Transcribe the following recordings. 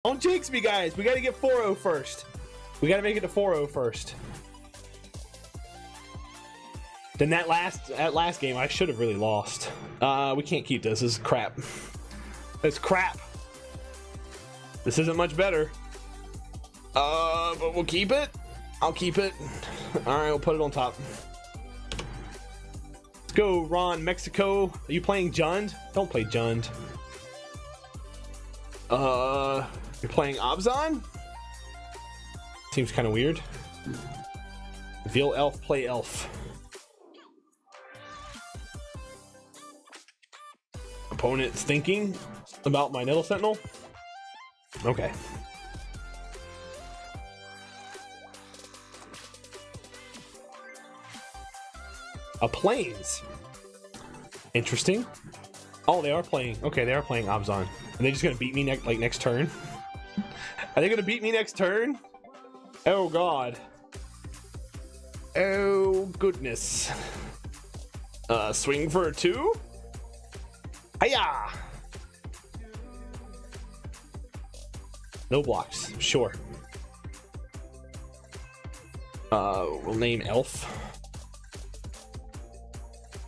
Don't jinx me, guys. We got to get 4-0 first. We got to make it to 4-0 first. Then that last game, I should have really lost. We can't keep this. This is crap. It's crap. This isn't much better. But we'll keep it. I'll keep it. All right, we'll put it on top. Let's go, Ron, Mexico. Are you playing Jund? Don't play Jund. You're playing Abzan? Seems kind of weird. Veal Elf, play Elf. Opponent's thinking about my Nettle Sentinel. Okay. A Plains. Interesting. Oh, they are playing. Okay, they are playing Abzan. Are they just gonna beat me next turn? Are they gonna beat me next turn? Oh god. Oh goodness. Swing for a 2. Hiya! No blocks. Sure. We'll name Elf.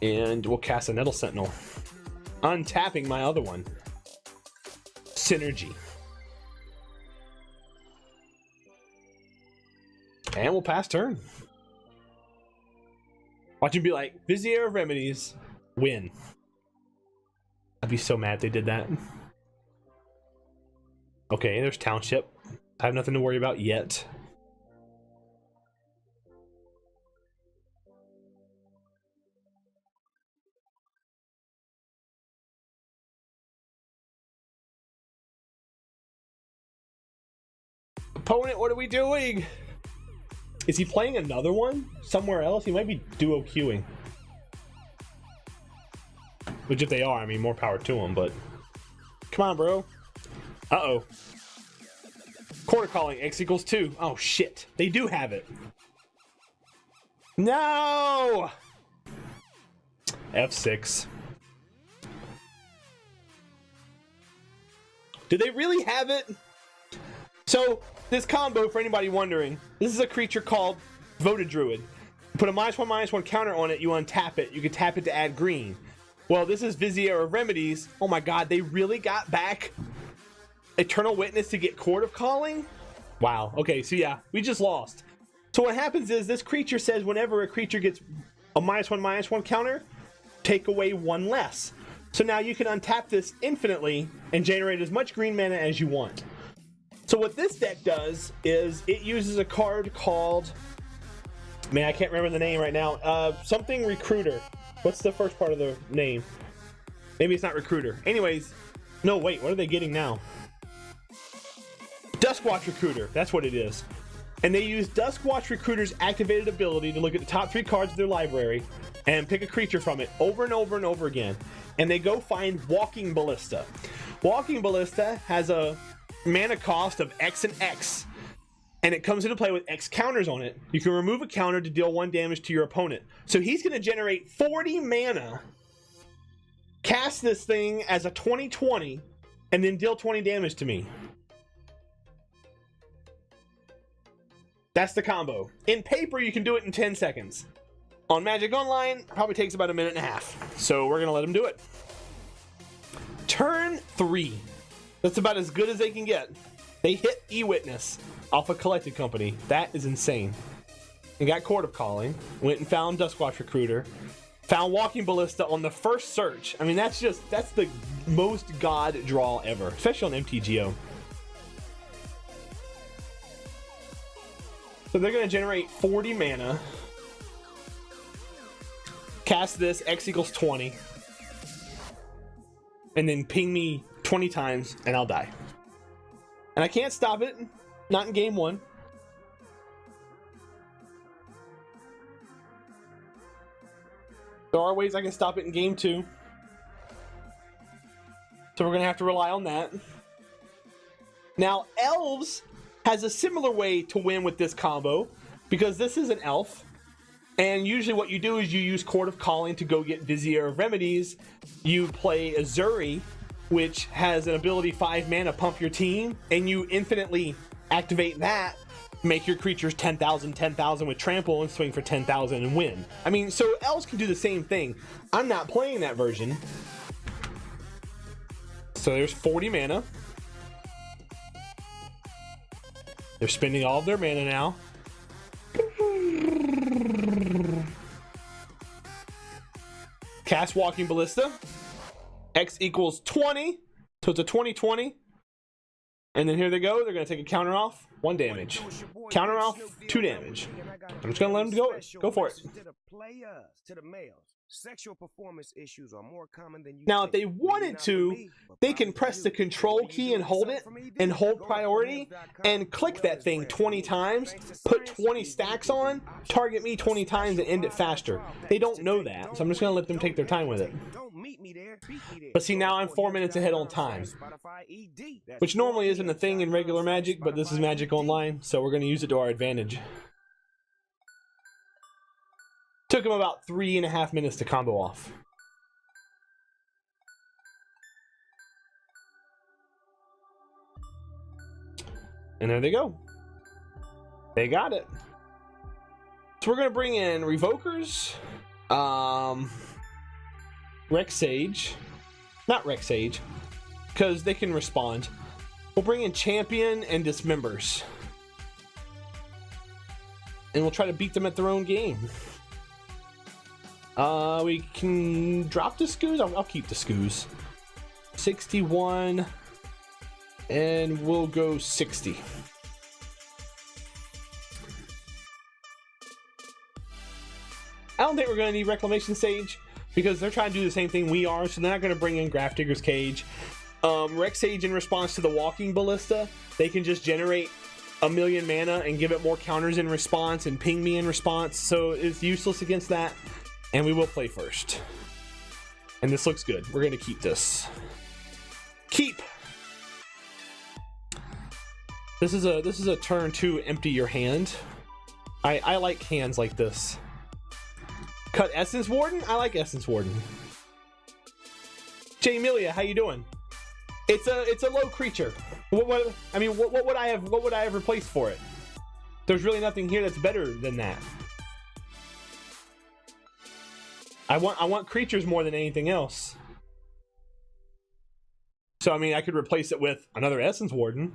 And we'll cast a Nettle Sentinel. Untapping my other one. Synergy. And we'll pass turn. Watch him be like, Vizier of Remedies, win. I'd be so mad if they did that. Okay, there's Township. I have nothing to worry about yet. Opponent, what are we doing? Is he playing another one somewhere else? He might be duo queuing. Which if they are, I mean, more power to them, but... Come on, bro. Uh-oh. Quarter calling, X equals 2. Oh, shit. They do have it. No! F6. Do they really have it? So, this combo, for anybody wondering, this is a creature called Voted Druid. You put a -1/-1 counter on it, you untap it. You can tap it to add green. Well, this is Vizier of Remedies. Oh my god, they really got back Eternal Witness to get Court of Calling? Wow. Okay, so yeah, we just lost. So what happens is this creature says whenever a creature gets a -1/-1 counter, take away 1 less. So now you can untap this infinitely and generate as much green mana as you want. So what this deck does is it uses a card called, man, I can't remember the name right now. Something Recruiter. What's the first part of the name? Maybe it's not Recruiter. Anyways, no, wait, what are they getting now? Duskwatch Recruiter, that's what it is. And they use Duskwatch Recruiter's activated ability to look at the top 3 cards of their library and pick a creature from it over and over and over again. And they go find Walking Ballista. Walking Ballista has a mana cost of X and X. And it comes into play with X counters on it. You can remove a counter to deal 1 damage to your opponent. So he's going to generate 40 mana, cast this thing as a 20/20, and then deal 20 damage to me. That's the combo. In paper, you can do it in 10 seconds. On Magic Online, probably takes about 1.5 minutes. So we're going to let him do it. Turn 3. That's about as good as they can get. They hit E-Witness off a Collected Company. That is insane. And got Court of Calling. Went and found Duskwatch Recruiter. Found Walking Ballista on the first search. I mean, that's the most god draw ever. Especially on MTGO. So they're going to generate 40 mana. Cast this, X equals 20. And then ping me 20 times and I'll die. And I can't stop it. Not in game 1. There are ways I can stop it in game 2. So we're going to have to rely on that. Now, Elves has a similar way to win with this combo, because this is an elf. And usually what you do is you use Court of Calling to go get Vizier of Remedies. You play Azuri which has an ability 5 mana pump your team, and you infinitely activate that, make your creatures 10,000, 10,000 with trample and swing for 10,000 and win. I mean, so Elves can do the same thing. I'm not playing that version. So there's 40 mana. They're spending all of their mana now. Cast Walking Ballista. X equals 20. So it's a 20-20. And then here they go. They're going to take a counter off. 1 damage. Counter off, 2 damage. I'm just going to let them go. Go for it. Sexual performance issues are more common than you now, think. if they wanted to, they can press the control key and hold it, and hold priority, and click that thing 20 times, put 20 stacks on, target me 20 times, and end it faster. They don't know that, so I'm just going to let them take their time with it. But see, now I'm 4 minutes ahead on time, which normally isn't a thing in regular Magic, but this is Magic Online, so we're going to use it to our advantage. Took him about 3.5 minutes to combo off. And there they go. They got it. So we're gonna bring in Revokers, Rex Sage, not Rex Sage, because they can respond. We'll bring in Champion and Dismembers, and we'll try to beat them at their own game. We can drop the Scoos. I'll keep the Scoos. 61, and we'll go 60. I don't think we're going to need Reclamation Sage because they're trying to do the same thing we are, so they're not going to bring in Grafdigger's Cage. Rex Sage, in response to the Walking Ballista, they can just generate 1,000,000 mana and give it more counters in response and ping me in response, so it's useless against that. And we will play first. And this looks good. We're going to keep this. Keep! This is a turn to empty your hand. I like hands like this. Cut Essence Warden? I like Essence Warden. J. Amelia, how you doing? It's a low creature. What would I have replaced for it? There's really nothing here that's better than that. I want creatures more than anything else. So I mean, I could replace it with another Essence Warden.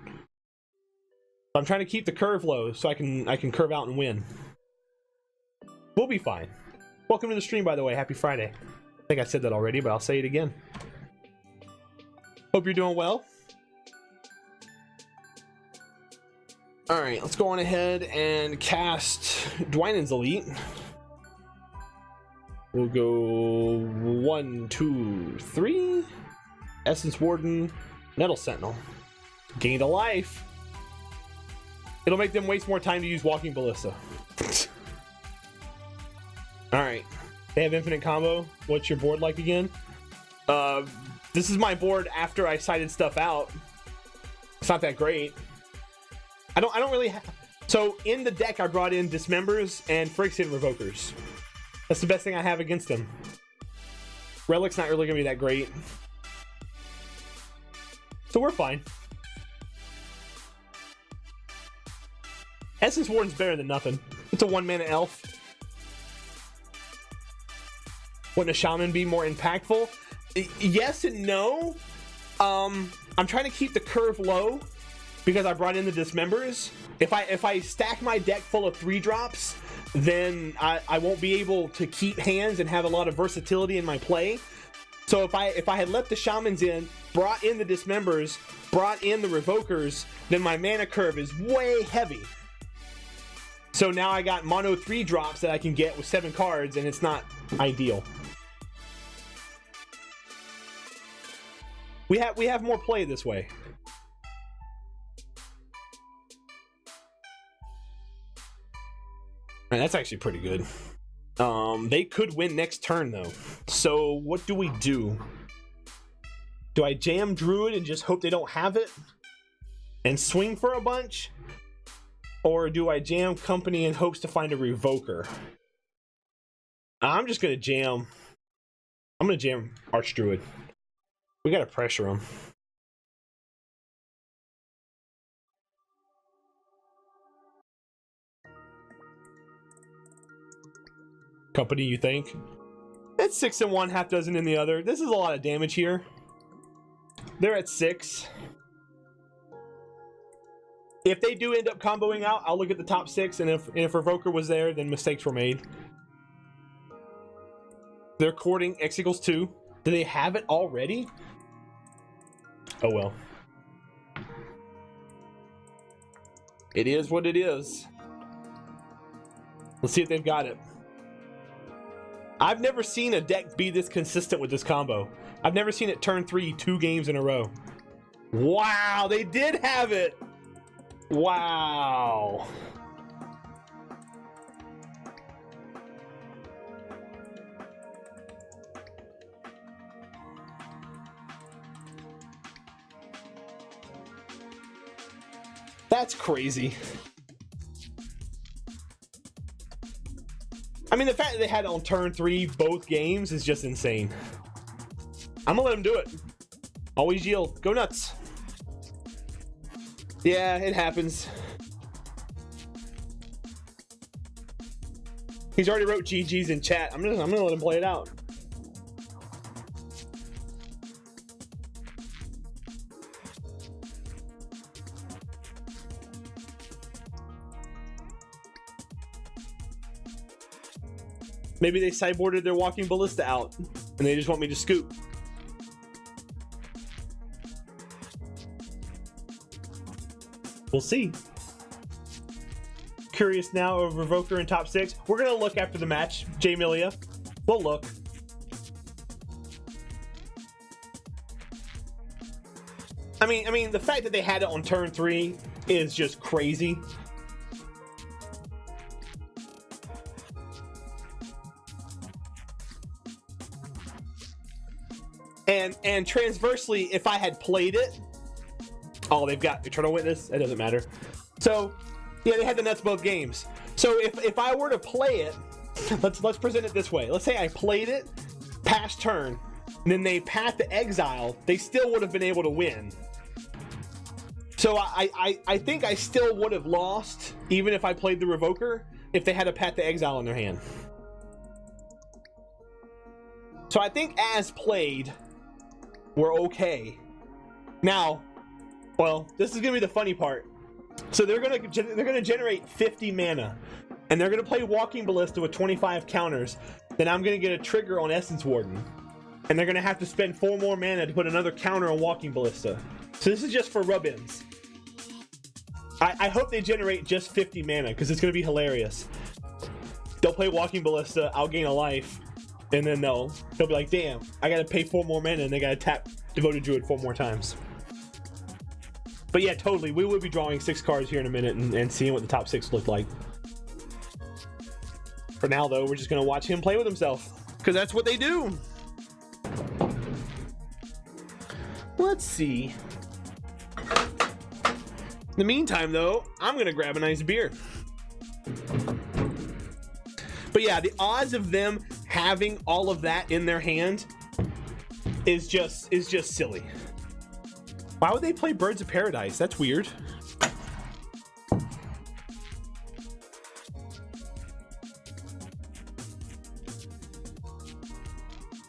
But I'm trying to keep the curve low so I can curve out and win. We'll be fine. Welcome to the stream, by the way. Happy Friday. I think I said that already, but I'll say it again. Hope you're doing well. All right, let's go on ahead and cast Dwynen's Elite. We'll go 1, 2, 3. Essence Warden, Nettle Sentinel. Gained a life. It'll make them waste more time to use Walking Ballista. Alright. They have infinite combo. What's your board like again? This is my board after I cited stuff out. It's not that great. I don't really have... So in the deck I brought in Dismembers and Phyrexian Revokers. That's the best thing I have against them. Relic's not really going to be that great. So we're fine. Essence Warden's better than nothing. It's a 1-mana elf. Wouldn't a Shaman be more impactful? Yes and no. I'm trying to keep the curve low because I brought in the Dismembers. If I stack my deck full of 3-drops, then I won't be able to keep hands and have a lot of versatility in my play. So if I had let the Shamans in, brought in the Dismembers, brought in the Revokers, then my mana curve is way heavy. So now I got mono 3-drops that I can get with 7 cards, and it's not ideal. We have more play this way. Man, that's actually pretty good. They could win next turn though. So what do we do? Do I jam Druid and just hope they don't have it and swing for a bunch? Or do I jam Company in hopes to find a Revoker? I'm just gonna jam. I'm gonna jam Archdruid. We gotta pressure him. Company, you think? It's 6 in one, half dozen in the other. This is a lot of damage here. They're at 6. If they do end up comboing out, I'll look at the top 6, and if Revoker was there, then mistakes were made. They're courting X equals 2. Do they have it already? Oh well. It is what it is. Let's see if they've got it. I've never seen a deck be this consistent with this combo. I've never seen it turn 3 2 games in a row. Wow, they did have it. Wow. That's crazy. I mean, the fact that they had it on turn 3 both games is just insane. I'm gonna let them do it. Always yield. Go nuts. Yeah, it happens. He's already wrote GG's in chat. I'm gonna let him play it out. Maybe they sideboarded their walking ballista out and they just want me to scoop. We'll see. Curious now of Revoker in top 6. We're gonna look after the match, J Milia. We'll look. I mean, the fact that they had it on turn 3 is just crazy. And transversely, if I had played it, oh, they've got Eternal Witness. It doesn't matter. So, yeah, they had the nuts both games. So if I were to play it, let's present it this way. Let's say I played it, past turn, and then they pat the exile, they still would have been able to win. So I think I still would have lost, even if I played the Revoker, if they had a pat the exile in their hand. So I think as played, we're okay. Now, well, this is gonna be the funny part. So they're gonna generate 50 mana, and they're gonna play Walking Ballista with 25 counters. Then I'm gonna get a trigger on Essence Warden, and they're gonna have to spend 4 more mana to put another counter on Walking Ballista. So this is just for rub-ins. I hope they generate just 50 mana because it's gonna be hilarious. They'll play Walking Ballista, I'll gain a life, and then they'll be like, damn, I gotta pay 4 more mana and they gotta tap Devoted Druid 4 more times. But yeah, totally, we will be drawing 6 cards here in a minute and seeing what the top 6 look like. For now though, we're just gonna watch him play with himself, because that's what they do. Let's see. In the meantime though, I'm gonna grab a nice beer. But yeah, the odds of them having all of that in their hand is just silly. Why would they play Birds of Paradise? That's weird.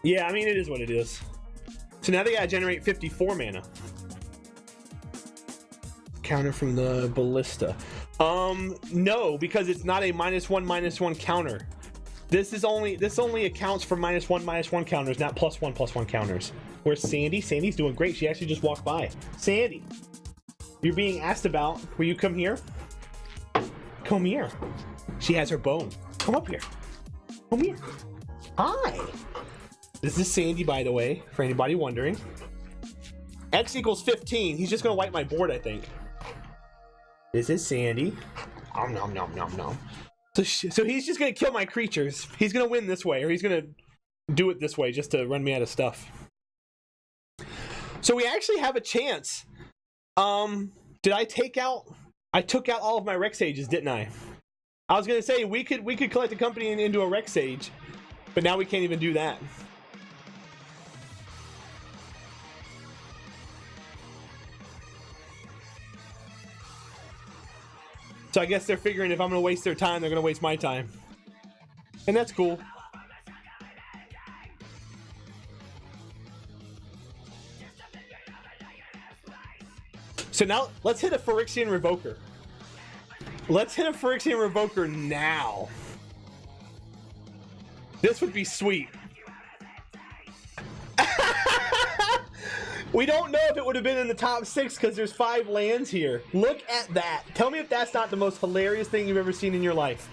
Yeah, I mean, it is what it is. So now they gotta generate 54 mana. Counter from the Ballista. No, because it's not a -1/-1 counter. This only accounts for -1/-1 counters, not +1/+1 counters. Where's Sandy? Sandy's doing great. She actually just walked by. Sandy, you're being asked about. Will you come here? Come here. She has her bone. Come up here. Come here. Hi. This is Sandy, by the way, for anybody wondering. X equals 15. He's just gonna wipe my board, I think. This is Sandy. Nom nom nom nom nom. So he's just gonna kill my creatures. He's gonna win this way, or he's gonna do it this way just to run me out of stuff. So we actually have a chance. Did I take out? I took out all of my Rex Sages, didn't I? I was gonna say we could collect the company into a Rex Sage, but now we can't even do that. So I guess they're figuring if I'm going to waste their time, they're going to waste my time. And that's cool. So now, let's hit a Phyrexian Revoker. Let's hit a Phyrexian Revoker now. This would be sweet. We don't know if it would have been in the top 6 because there's 5 lands here. Look at that. Tell me if that's not the most hilarious thing you've ever seen in your life.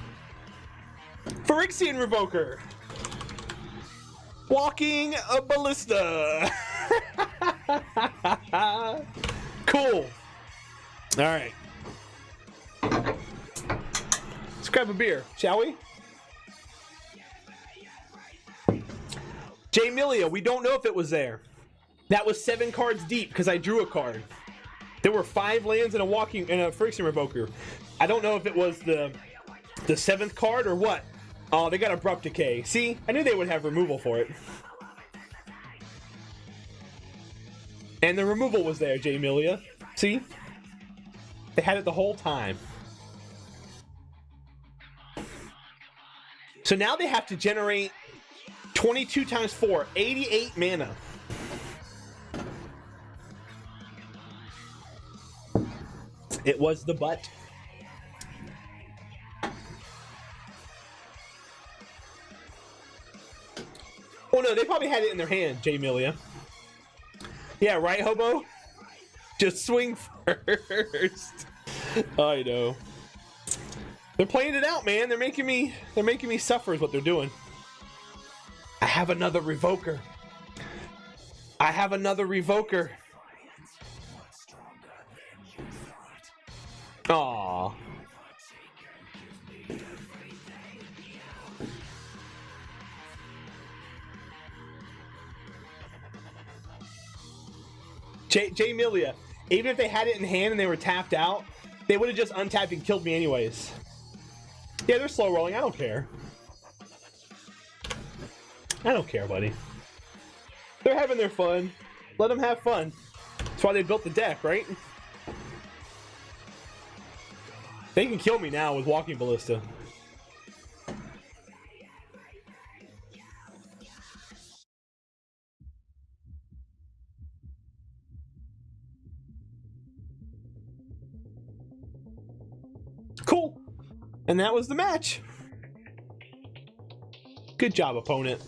Phyrexian Revoker. Walking a Ballista. Cool. All right. Let's grab a beer, shall we? Jay Milia, we don't know if it was there. That was 7 cards deep because I drew a card. There were 5 lands and a Phyrexian Revoker. I don't know if it was the 7th card or what. Oh, they got Abrupt Decay. See, I knew they would have removal for it. And the removal was there, Jay Milia. See? They had it the whole time. So now they have to generate 22 times 4, 88 mana. It was the butt. Oh no, they probably had it in their hand, Jay Milia. Yeah, right, Hobo? Just swing first. I know. They're playing it out, man. They're making me suffer is what they're doing. I have another Revoker. I have another Revoker. Aww. Jay Milia, even if they had it in hand and they were tapped out, they would have just untapped and killed me anyways. Yeah, they're slow rolling. I don't care. I don't care, buddy. They're having their fun. Let them have fun. That's why they built the deck, right? They can kill me now with Walking Ballista. Cool. And that was the match. Good job, opponent.